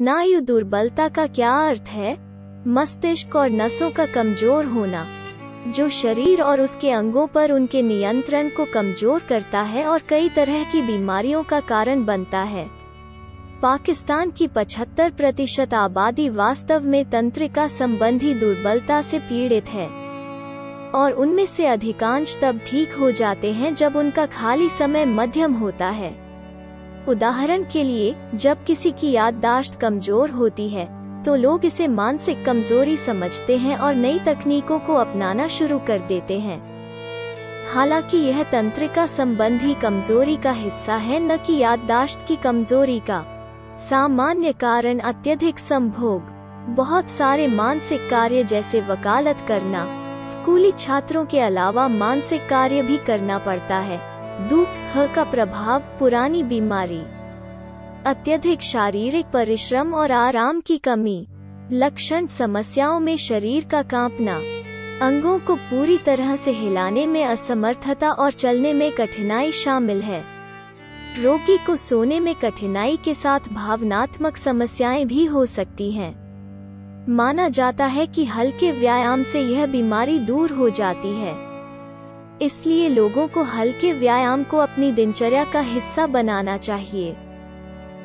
स्नायु दुर्बलता का क्या अर्थ है? मस्तिष्क और नसों का कमजोर होना, जो शरीर और उसके अंगों पर उनके नियंत्रण को कमजोर करता है और कई तरह की बीमारियों का कारण बनता है। पाकिस्तान की 75% आबादी वास्तव में तंत्रिका संबंधी दुर्बलता से पीड़ित है और उनमें से अधिकांश तब ठीक हो जाते हैं जब उनका खाली समय मध्यम होता है। उदाहरण के लिए, जब किसी की याददाश्त कमजोर होती है तो लोग इसे मानसिक कमजोरी समझते हैं और नई तकनीकों को अपनाना शुरू कर देते हैं। हालांकि यह तंत्रिका संबंधी कमजोरी का हिस्सा है, न कि याददाश्त की कमजोरी का। सामान्य कारण अत्यधिक संभोग, बहुत सारे मानसिक कार्य जैसे वकालत करना, स्कूली छात्रों के अलावा मानसिक कार्य भी करना पड़ता है। दुख का प्रभाव, पुरानी बीमारी, अत्यधिक शारीरिक परिश्रम और आराम की कमी। लक्षण समस्याओं में शरीर का कांपना, अंगों को पूरी तरह से हिलाने में असमर्थता और चलने में कठिनाई शामिल है। रोगी को सोने में कठिनाई के साथ भावनात्मक समस्याएं भी हो सकती हैं। माना जाता है कि हल्के व्यायाम से यह बीमारी दूर हो जाती है, इसलिए लोगों को हल्के व्यायाम को अपनी दिनचर्या का हिस्सा बनाना चाहिए।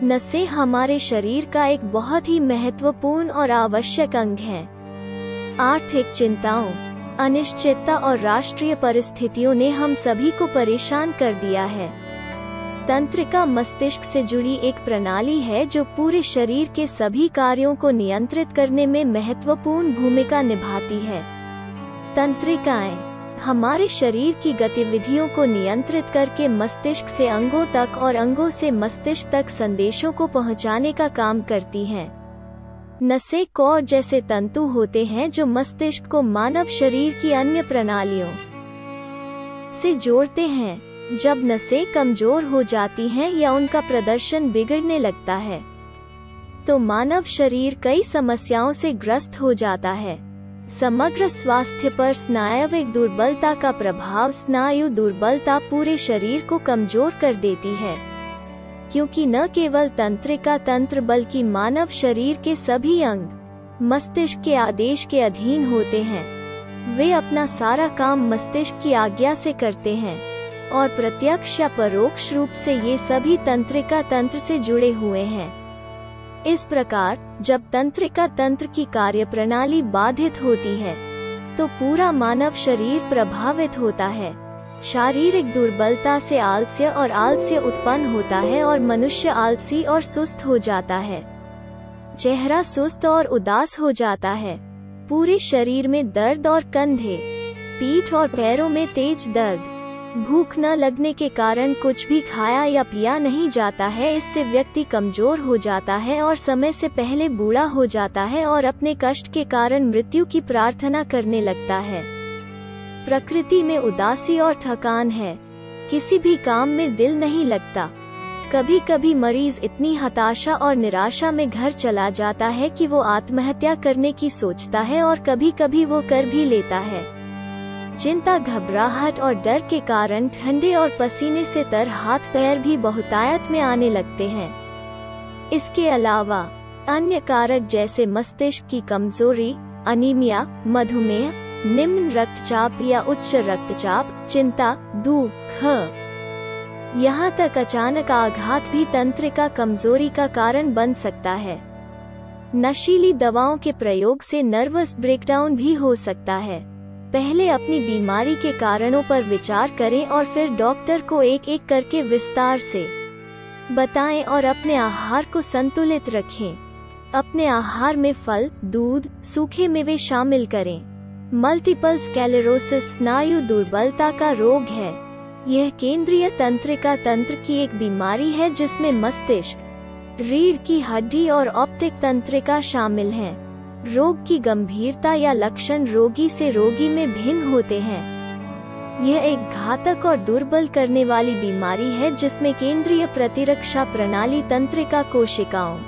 नसें हमारे शरीर का एक बहुत ही महत्वपूर्ण और आवश्यक अंग हैं। आर्थिक चिंताओं, अनिश्चितता और राष्ट्रीय परिस्थितियों ने हम सभी को परेशान कर दिया है। तंत्रिका मस्तिष्क से जुड़ी एक प्रणाली है जो पूरे शरीर के सभी कार्यों को नियंत्रित करने में महत्वपूर्ण भूमिका निभाती है। तंत्रिकाएं हमारे शरीर की गतिविधियों को नियंत्रित करके मस्तिष्क से अंगों तक और अंगों से मस्तिष्क तक संदेशों को पहुंचाने का काम करती हैं। नसें कॉर्ड जैसे तंतु होते हैं जो मस्तिष्क को मानव शरीर की अन्य प्रणालियों से जोड़ते हैं। जब नसें कमजोर हो जाती हैं या उनका प्रदर्शन बिगड़ने लगता है, तो मानव शरीर कई समस्याओं से ग्रस्त हो जाता है। समग्र स्वास्थ्य पर स्नायविक दुर्बलता का प्रभाव, स्नायु दुर्बलता पूरे शरीर को कमजोर कर देती है, क्योंकि न केवल तंत्रिका तंत्र बल्कि मानव शरीर के सभी अंग मस्तिष्क के आदेश के अधीन होते हैं। वे अपना सारा काम मस्तिष्क की आज्ञा से करते हैं और प्रत्यक्ष या परोक्ष रूप से ये सभी तंत्रिका तंत्र से जुड़े हुए हैं। इस प्रकार जब तंत्रिका तंत्र की कार्यप्रणाली बाधित होती है तो पूरा मानव शरीर प्रभावित होता है। शारीरिक दुर्बलता से आलस्य और आलस्य उत्पन्न होता है और मनुष्य आलसी और सुस्त हो जाता है। चेहरा सुस्त और उदास हो जाता है। पूरे शरीर में दर्द और कंधे, पीठ और पैरों में तेज दर्द। भूख न लगने के कारण कुछ भी खाया या पिया नहीं जाता है। इससे व्यक्ति कमजोर हो जाता है और समय से पहले बूढ़ा हो जाता है और अपने कष्ट के कारण मृत्यु की प्रार्थना करने लगता है। प्रकृति में उदासी और थकान है। किसी भी काम में दिल नहीं लगता। कभी कभी मरीज इतनी हताशा और निराशा में घर चला जाता है कि वो आत्महत्या करने की सोचता है और कभी कभी वो कर भी लेता है। चिंता, घबराहट और डर के कारण ठंडे और पसीने से तर हाथ पैर भी बहुतायत में आने लगते हैं। इसके अलावा अन्य कारक जैसे मस्तिष्क की कमजोरी, अनीमिया, मधुमेह, निम्न रक्तचाप या उच्च रक्तचाप, चिंता, दुख, यहाँ तक अचानक आघात भी तंत्रिका कमजोरी का कारण बन सकता है। नशीली दवाओं के प्रयोग से नर्वस ब्रेकडाउन भी हो सकता है। पहले अपनी बीमारी के कारणों पर विचार करें और फिर डॉक्टर को एक एक करके विस्तार से बताएं और अपने आहार को संतुलित रखें। अपने आहार में फल, दूध, सूखे मेवे शामिल करें। मल्टीपल स्क्लेरोसिस स्नायु दुर्बलता का रोग है। यह केंद्रीय तंत्रिका तंत्र की एक बीमारी है जिसमें मस्तिष्क, रीढ़ की हड्डी और ऑप्टिक तंत्रिका शामिल हैं। रोग की गंभीरता या लक्षण रोगी से रोगी में भिन्न होते हैं। यह एक घातक और दुर्बल करने वाली बीमारी है जिसमें केंद्रीय प्रतिरक्षा प्रणाली तंत्रिका कोशिकाओं,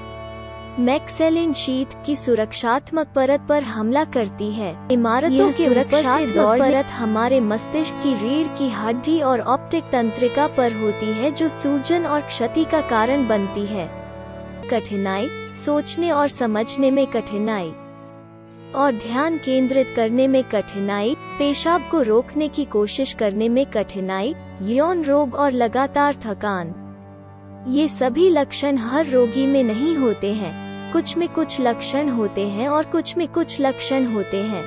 मैक्सेलिन शीथ की सुरक्षात्मक परत पर हमला करती है। इमारतों के ऊपर से दौड़ने परत हमारे मस्तिष्क की रीढ़ की हड्डी और ऑप्टिक तंत्रिका पर होती है जो सूजन और क्षति का कारण बनती है। कठिनाई, सोचने और समझने में कठिनाई और ध्यान केंद्रित करने में कठिनाई, पेशाब को रोकने की कोशिश करने में कठिनाई, यौन रोग और लगातार थकान। ये सभी लक्षण हर रोगी में नहीं होते हैं, कुछ में कुछ लक्षण होते हैं और कुछ में कुछ लक्षण होते हैं।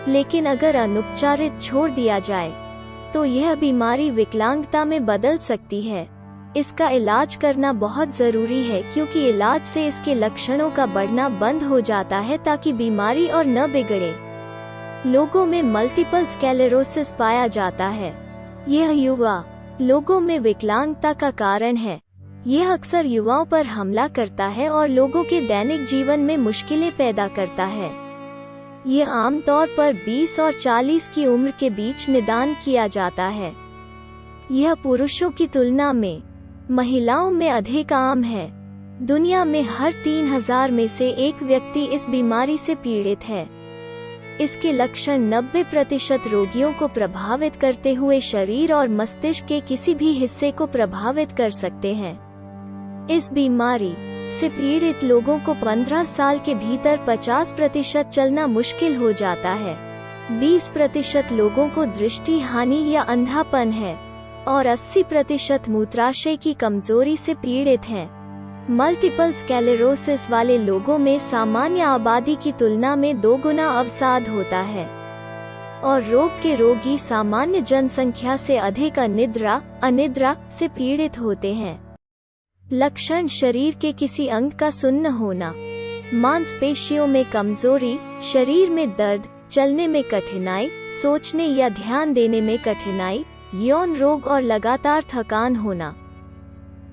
लेकिन अगर अनुपचारित छोड़ दिया जाए तो यह बीमारी विकलांगता में बदल सकती है। इसका इलाज करना बहुत जरूरी है क्योंकि इलाज से इसके लक्षणों का बढ़ना बंद हो जाता है ताकि बीमारी और न बिगड़े। लोगों में मल्टीपल स्क्लेरोसिस पाया जाता है। यह युवा लोगों में विकलांगता का कारण है। यह अक्सर युवाओं पर हमला करता है और लोगों के दैनिक जीवन में मुश्किलें पैदा करता है। यह आमतौर पर 20 और 40 की उम्र के बीच निदान किया जाता है। यह पुरुषों की तुलना में महिलाओं में अधिक आम है। दुनिया में हर 3000 में से एक व्यक्ति इस बीमारी से पीड़ित है। इसके लक्षण 90% रोगियों को प्रभावित करते हुए शरीर और मस्तिष्क के किसी भी हिस्से को प्रभावित कर सकते हैं। इस बीमारी से पीड़ित लोगों को 15 साल के भीतर 50% चलना मुश्किल हो जाता है। 20% लोगों को दृष्टि हानि या अंधापन है और 80% मूत्राशय की कमजोरी से पीड़ित हैं। मल्टीपल स्क्लेरोसिस वाले लोगों में सामान्य आबादी की तुलना में 2 गुना अवसाद होता है और रोग के रोगी सामान्य जनसंख्या से अधिक अनिद्रा से पीड़ित होते हैं। लक्षण शरीर के किसी अंग का सुन्न होना, मांसपेशियों में कमजोरी, शरीर में दर्द, चलने में कठिनाई, सोचने या ध्यान देने में कठिनाई, यौन रोग और लगातार थकान होना।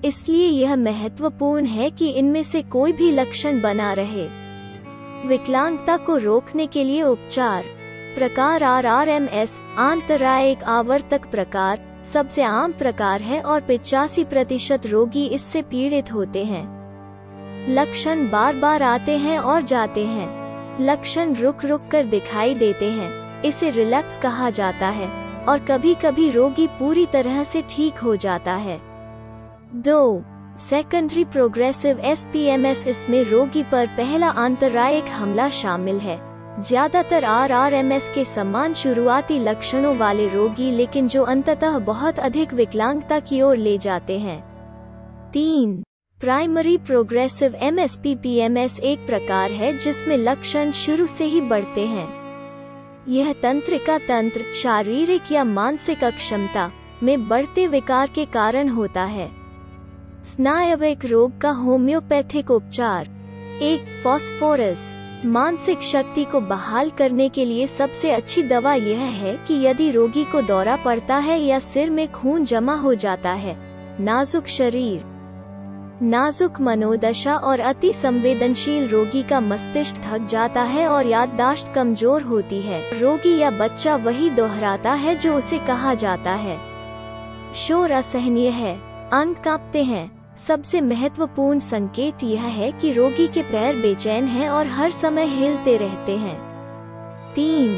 इसलिए यह महत्वपूर्ण है कि इनमें से कोई भी लक्षण बना रहे। विकलांगता को रोकने के लिए उपचार। प्रकार RRMS आंतरायिक आवर्तक प्रकार सबसे आम प्रकार है और 85% रोगी इससे पीड़ित होते हैं। लक्षण बार बार आते हैं और जाते हैं। लक्षण रुक रुक कर दिखाई देते हैं, इसे रिलैप्स कहा जाता है और कभी कभी रोगी पूरी तरह से ठीक हो जाता है। 2. Secondary progressive SPMS। इसमें रोगी पर पहला आंतरायिक हमला शामिल है। ज्यादातर RRMS के समान शुरुआती लक्षणों वाले रोगी, लेकिन जो अंततः बहुत अधिक विकलांगता की ओर ले जाते हैं। 3. प्राइमरी प्रोग्रेसिव MSPPMS एक प्रकार है जिसमें लक्षण शुरू से ही बढ़ते हैं। यह तंत्रिका तंत्र, शारीरिक या मानसिक अक्षमता में बढ़ते विकार के कारण होता है। स्नायविक रोग का होम्योपैथिक उपचार। 1. फास्फोरस। मानसिक शक्ति को बहाल करने के लिए सबसे अच्छी दवा यह है कि यदि रोगी को दौरा पड़ता है या सिर में खून जमा हो जाता है, नाजुक शरीर, नाजुक मनोदशा और अति संवेदनशील रोगी का मस्तिष्क थक जाता है और याददाश्त कमजोर होती है, रोगी या बच्चा वही दोहराता है जो उसे कहा जाता है। शोर असहनीय है, अंग कांपते हैं। सबसे महत्वपूर्ण संकेत यह है कि रोगी के पैर बेचैन हैं और हर समय हिलते रहते हैं। 3.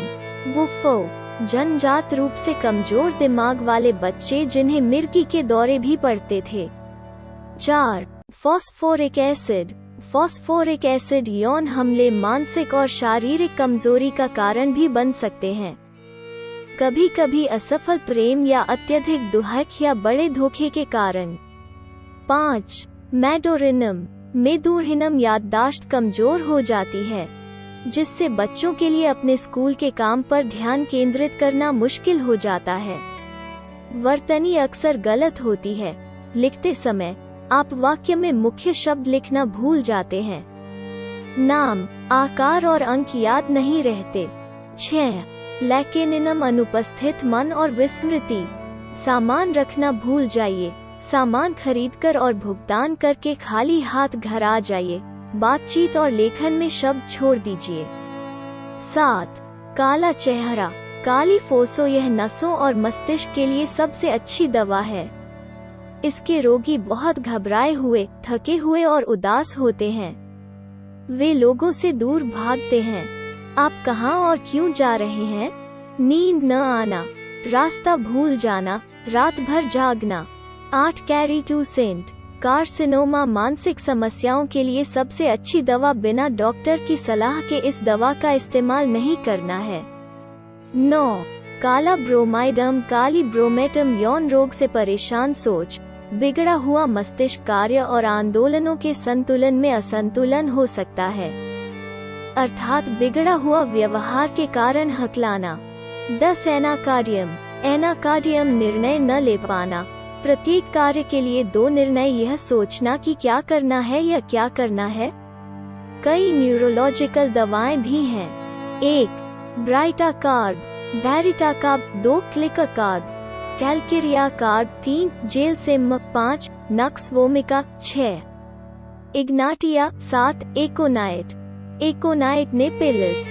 बुफो। जन्मजात रूप से कमजोर दिमाग वाले बच्चे जिन्हें मिर्गी के दौरे भी पड़ते थे। 4. Phosphoric acid. फॉस्फोरिक एसिड यौन हमले, मानसिक और शारीरिक कमजोरी का कारण भी बन सकते हैं। कभी कभी असफल प्रेम या अत्यधिक दुहक या बड़े धोखे के कारण। 5. मेडोरिनम। मेदुरहीनम याददाश्त कमजोर हो जाती है, जिससे बच्चों के लिए अपने स्कूल के काम पर ध्यान केंद्रित करना मुश्किल हो जाता है। वर्तनी अक्सर गलत होती है। लिखते समय आप वाक्य में मुख्य शब्द लिखना भूल जाते हैं। नाम, आकार और अंक याद नहीं रहते। 6. लैकेनिनम अनुपस्थित मन और विस्मृति। सामान रखना भूल जाइए। सामान खरीदकर और भुगतान करके खाली हाथ घर आ जाइए। बातचीत और लेखन में शब्द छोड़ दीजिए। 7. काला चेहरा, काली फोसो। यह नसों और मस्तिष्क के लिए सबसे अच्छी दवा है। इसके रोगी बहुत घबराए हुए, थके हुए और उदास होते हैं। वे लोगों से दूर भागते हैं। आप कहां और क्यों जा रहे हैं? नींद न आना, रास्ता भूल जाना, रात भर जागना। 8. Carry to Saint. कार्सिनोमा मानसिक समस्याओं के लिए सबसे अच्छी दवा बिना डॉक्टर की सलाह के इस दवा का इस्तेमाल नहीं करना है। 9. काला ब्रोमाइडम काली ब्रोमेटम यौन रोग से परेशान सोच, बिगड़ा हुआ मस्तिष्क कार्य और आंदोलनों के संतुलन में असंतुलन हो सकता है, अर्थात बिगड़ा हुआ व्यवहार के कारण हकलाना। 10. एनाकार्डियम निर्णय न ले पाना, प्रत्येक कार्य के लिए 2 निर्णय, यह सोचना कि क्या करना है या क्या करना है। कई न्यूरोलॉजिकल दवाएं भी हैं। 1. ब्राइटाकार्ब, बैरिटाकार्ब, 2. क्लिकाकार्ब, कैलकेरियाकार्ब, 3. जेलसिम, 5. Nux vomica, 6. इग्नाटिया, 7. एकोनाइट, एकोनाइट नेपेलिस,